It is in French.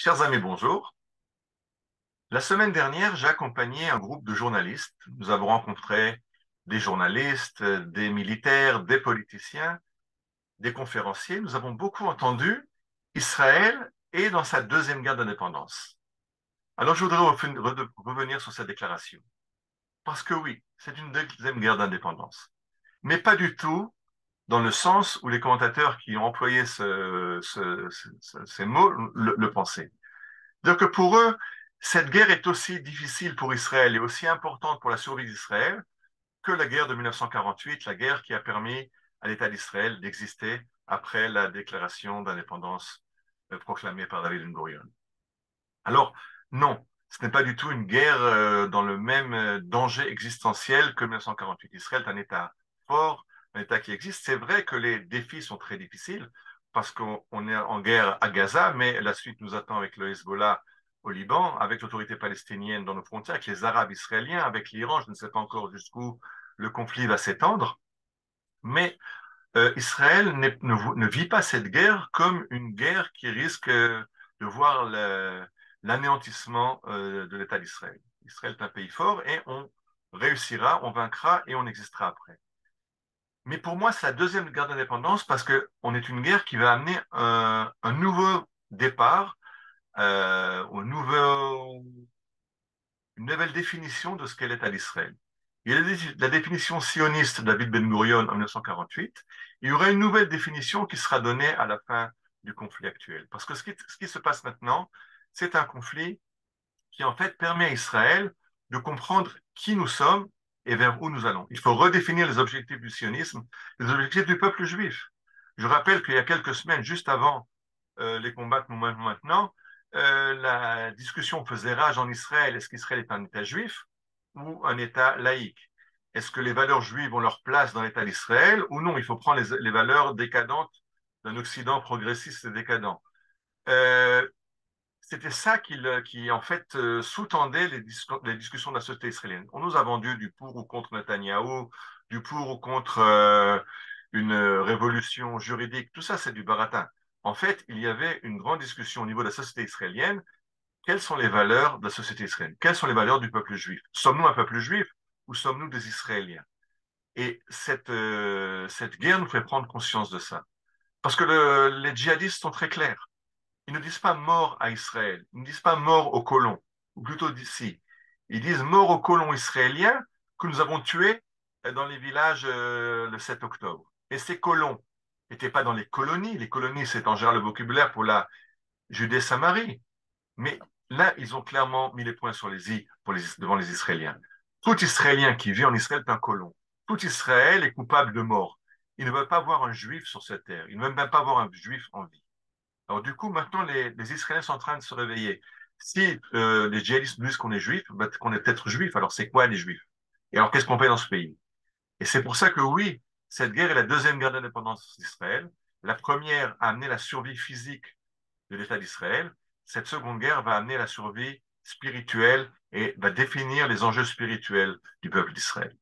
Chers amis, bonjour. La semaine dernière, j'ai accompagné un groupe de journalistes. Nous avons rencontré des journalistes, des militaires, des politiciens, des conférenciers. Nous avons beaucoup entendu Israël est dans sa deuxième guerre d'indépendance. Alors, je voudrais revenir sur cette déclaration. Parce que oui, c'est une deuxième guerre d'indépendance. Mais pas du tout dans le sens où les commentateurs qui ont employé ces mots le pensaient. Donc pour eux, cette guerre est aussi difficile pour Israël et aussi importante pour la survie d'Israël que la guerre de 1948, la guerre qui a permis à l'État d'Israël d'exister après la déclaration d'indépendance proclamée par David Ben-Gurion. Alors, non, ce n'est pas du tout une guerre dans le même danger existentiel que 1948. Israël est un État fort, un État qui existe. C'est vrai que les défis sont très difficiles parce qu'on est en guerre à Gaza, mais la suite nous attend avec le Hezbollah au Liban, avec l'autorité palestinienne dans nos frontières, avec les Arabes israéliens, avec l'Iran. Je ne sais pas encore jusqu'où le conflit va s'étendre, mais Israël ne vit pas cette guerre comme une guerre qui risque de voir l'anéantissement de l'État d'Israël. Israël est un pays fort et on réussira, on vaincra et on existera après. Mais pour moi, c'est la deuxième guerre d'indépendance parce qu'on est une guerre qui va amener un nouveau départ, une nouvelle définition de ce qu'est l'État d'Israël. Il y a la définition sioniste de David Ben-Gurion en 1948. Il y aura une nouvelle définition qui sera donnée à la fin du conflit actuel. Parce que ce qui se passe maintenant, c'est un conflit qui en fait permet à Israël de comprendre qui nous sommes et vers où nous allons. Il faut redéfinir les objectifs du sionisme, les objectifs du peuple juif. Je rappelle qu'il y a quelques semaines, juste avant les combats que nous menons maintenant, la discussion faisait rage en Israël. Est-ce qu'Israël est un État juif ou un État laïque? Est-ce que les valeurs juives ont leur place dans l'État d'Israël ou non? Il faut prendre les valeurs décadentes d'un Occident progressiste et décadent. Euh, C'était ça qui en fait, sous-tendait les discussions de la société israélienne. On nous a vendu du pour ou contre Netanyahou, du pour ou contre une révolution juridique. Tout ça, c'est du baratin. En fait, il y avait une grande discussion au niveau de la société israélienne. Quelles sont les valeurs de la société israélienne? Quelles sont les valeurs du peuple juif? Sommes-nous un peuple juif ou sommes-nous des Israéliens? Et cette guerre nous fait prendre conscience de ça. Parce que les djihadistes sont très clairs. Ils ne disent pas mort à Israël, ils ne disent pas mort aux colons, ou plutôt d'ici. Ils disent mort aux colons israéliens que nous avons tués dans les villages le 7 octobre. Et ces colons n'étaient pas dans les colonies c'est en général le vocabulaire pour la Judée-Samarie. Mais là, ils ont clairement mis les points sur les i devant les Israéliens. Tout Israélien qui vit en Israël est un colon. Tout Israël est coupable de mort. Ils ne veulent pas voir un juif sur cette terre. Ils ne veulent même pas voir un juif en vie. Alors du coup, maintenant, les Israéliens sont en train de se réveiller. Si les djihadistes nous disent qu'on est juif, bah, qu'on est peut-être juif, alors c'est quoi les juifs? Et alors qu'est-ce qu'on fait dans ce pays? Et c'est pour ça que oui, cette guerre est la deuxième guerre d'indépendance d'Israël. La première a amené la survie physique de l'État d'Israël. Cette seconde guerre va amener la survie spirituelle et va définir les enjeux spirituels du peuple d'Israël.